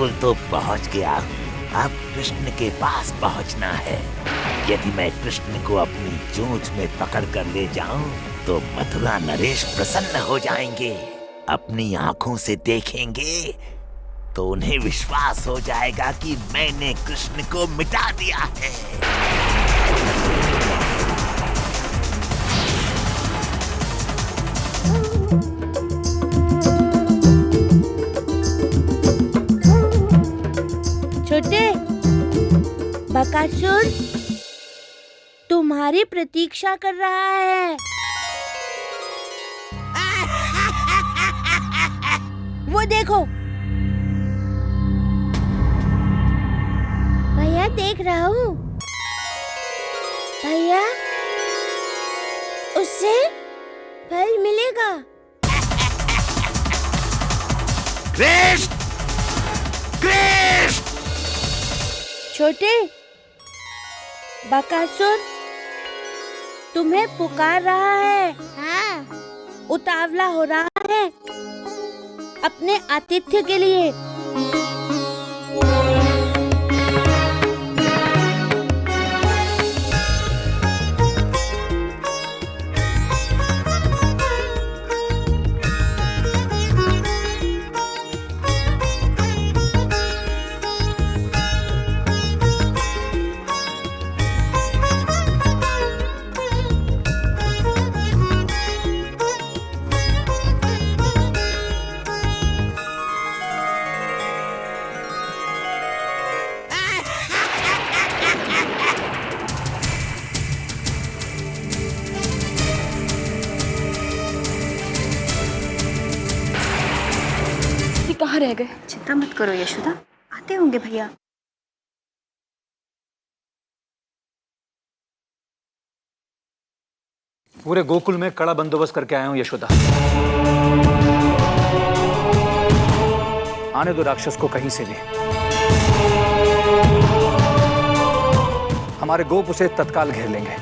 गोकुल तो पहुंच गया हूँ। अब कृष्ण के पास पहुंचना है। यदि मैं कृष्ण को अपनी चोंच में पकड़ कर ले जाऊं तो मथुरा नरेश प्रसन्न हो जाएंगे। अपनी आंखों से देखेंगे तो उन्हें विश्वास हो जाएगा कि मैंने कृष्ण को मिटा दिया है। छोटे बकासुर तुम्हारी प्रतीक्षा कर रहा है। वो देखो भैया, देख रहा हूँ भैया, उससे फल मिलेगा। कृष्ण, कृष्ण! छोटे बकासुर तुम्हें पुकार रहा है। हाँ, उतावला हो रहा है अपने आतिथ्य के लिए। कहाँ रह गए? चिंता मत करो यशोदा, आते होंगे भैया। पूरे गोकुल में कड़ा बंदोबस्त करके आया हूं यशोदा। आने दो राक्षस को कहीं से भी। हमारे गोप उसे तत्काल घेर लेंगे।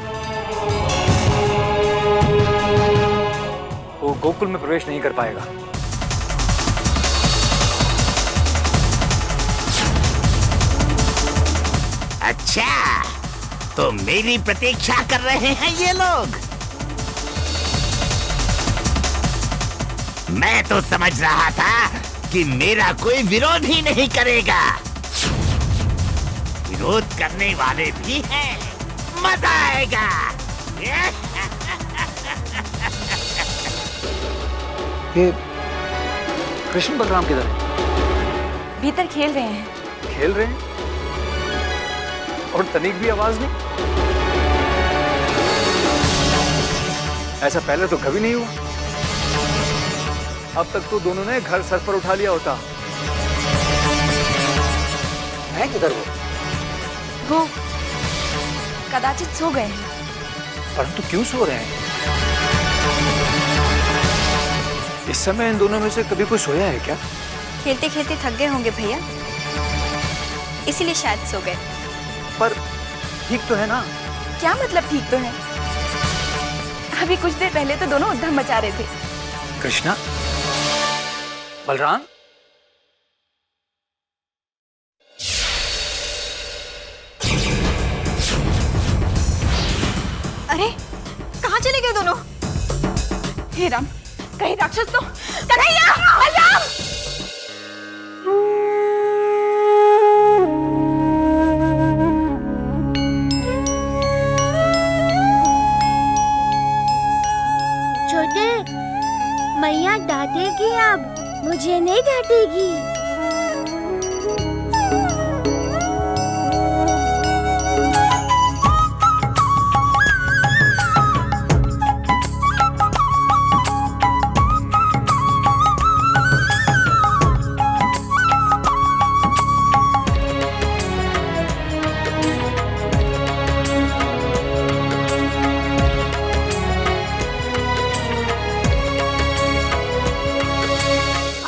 वो गोकुल में प्रवेश नहीं कर पाएगा। अच्छा, तो मेरी प्रतीक्षा कर रहे हैं ये लोग। मैं तो समझ रहा था कि मेरा कोई विरोध ही नहीं करेगा। विरोध करने वाले भी हैं। मजा आएगा। ये कृष्ण बलराम किधर है? भीतर खेल रहे हैं। खेल रहे हैं? और तनिक भी आवाज नहीं। ऐसा पहले तो कभी नहीं हुआ। अब तक तो दोनों ने घर सर पर उठा लिया होता। है किधर वो कदाचित सो गए हैं। परंतु क्यों सो रहे हैं? इस समय इन दोनों में से कभी कोई सोया है क्या? खेलते खेलते थक गए होंगे भैया, इसीलिए शायद सो गए। पर ठीक तो है ना? क्या मतलब ठीक तो है? अभी कुछ देर पहले तो दोनों उधम मचा रहे थे। कृष्णा, बलराम, अरे कहाँ चले गए दोनों? हे राम, कहीं राक्षस तो कन्हैया! बलराम! मैया डांटेगी, अब मुझे नहीं डांटेगी।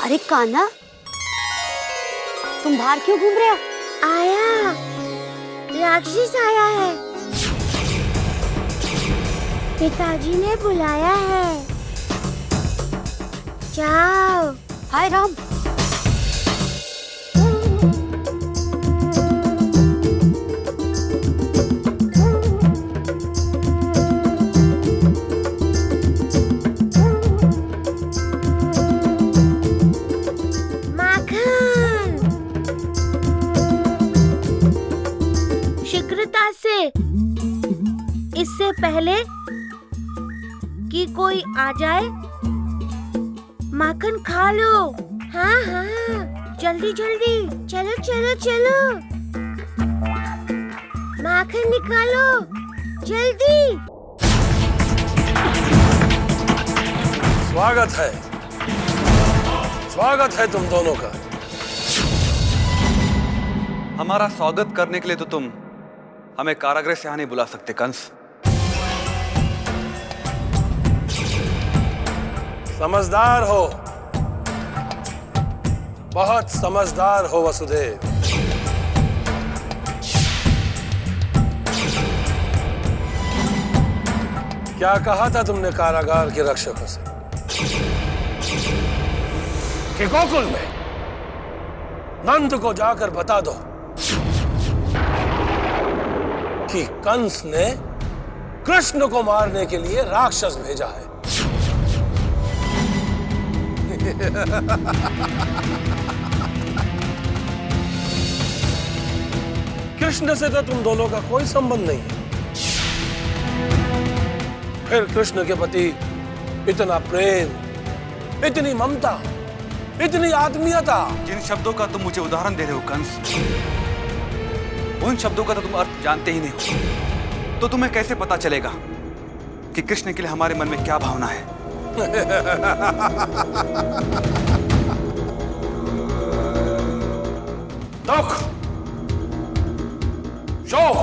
अरे कान्हा, तुम बाहर क्यों घूम रहे हो? आया, राक्षस आया है। पिताजी ने बुलाया है। जाओ। हाय राम। इससे पहले कि कोई आ जाए माखन खा लो। हाँ हाँ, जल्दी जल्दी, चलो चलो चलो, माखन निकालो जल्दी। स्वागत है तुम दोनों का। हमारा स्वागत करने के लिए तो तुम हमें कारागृह से यहाँ नहीं बुला सकते कंस। समझदार हो, बहुत समझदार हो वसुदेव। क्या कहा था तुमने कारागार के रक्षकों से कि गोकुल में नंद को जाकर बता दो कि कंस ने कृष्ण को मारने के लिए राक्षस भेजा है। कृष्ण से तो तुम दोनों का कोई संबंध नहीं है, फिर कृष्ण के प्रति इतना प्रेम, इतनी ममता, इतनी आत्मीयता। जिन शब्दों का तुम मुझे उदाहरण दे रहे हो कंस, उन शब्दों का तो तुम अर्थ जानते ही नहीं हो, तो तुम्हें कैसे पता चलेगा कि कृष्ण के लिए हमारे मन में क्या भावना है? दुख, शोक,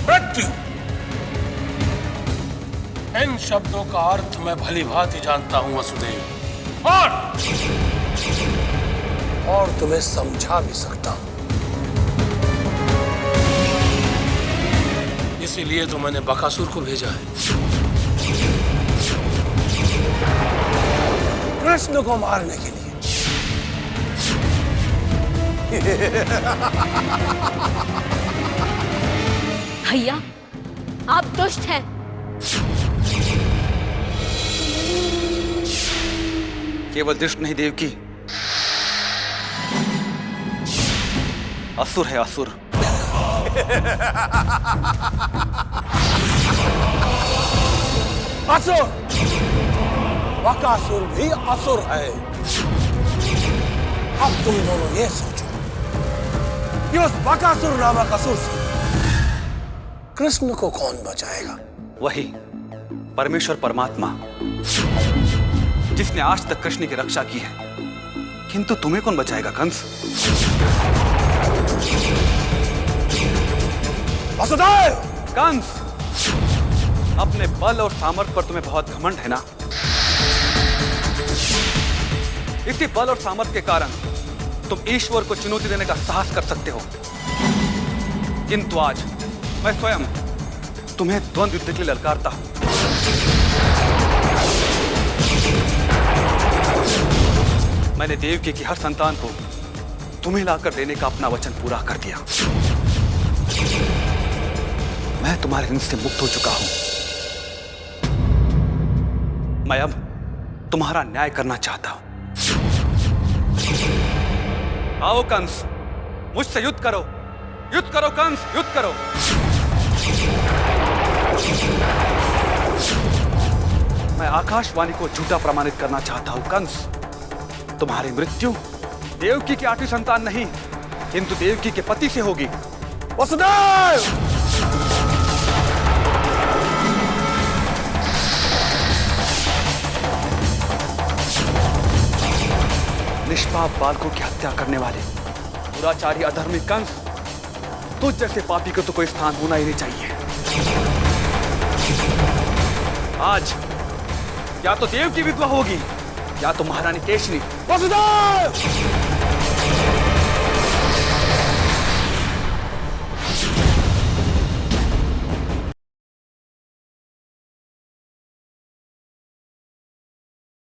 मृत्यु, इन शब्दों का अर्थ मैं भली भांति जानता हूं वसुदेव, और तुम्हें समझा भी सकता हूं। इसीलिए तो मैंने बकासुर को भेजा है, कृष्ण को मारने के लिए। भैया, आप दुष्ट हैं। केवल दुष्ट नहीं देवकी, असुर है असुर। असुर, बकासुर भी असुर है। अब तुम दोनों ये सोचो कि उस बकासुर नामक असुर से कृष्ण को कौन बचाएगा? वही परमेश्वर परमात्मा, जिसने आज तक कृष्ण की रक्षा की है। किंतु तुम्हें कौन बचाएगा कंस? वसुदेव! कंस, अपने बल और सामर्थ्य पर तुम्हें बहुत घमंड है ना? इसी बल और सामर्थ्य के कारण तुम ईश्वर को चुनौती देने का साहस कर सकते हो। किंतु आज मैं स्वयं तुम्हें द्वंद्व युद्ध के लिए ललकारता हूं। मैंने देवकी की हर संतान को तुम्हें लाकर देने का अपना वचन पूरा कर दिया। मैं तुम्हारे ऋण से मुक्त हो चुका हूं। मैं अब तुम्हारा न्याय करना चाहता हूं। आओ कंस, मुझसे युद्ध करो, युद्ध करो कंस, युद्ध करो। मैं आकाशवाणी को झूठा प्रमाणित करना चाहता हूं कंस। तुम्हारी मृत्यु देवकी की आठवीं संतान नहीं, किंतु देवकी के पति से होगी। वसुदेव! निष्पाप बालकों की हत्या करने वाले दुराचारी अधर्मी कंस, तुझ जैसे पापी को तो कोई स्थान होना ही नहीं चाहिए। आज या तो देव की विधवा होगी या तो महारानी केशनी। वसुदेव!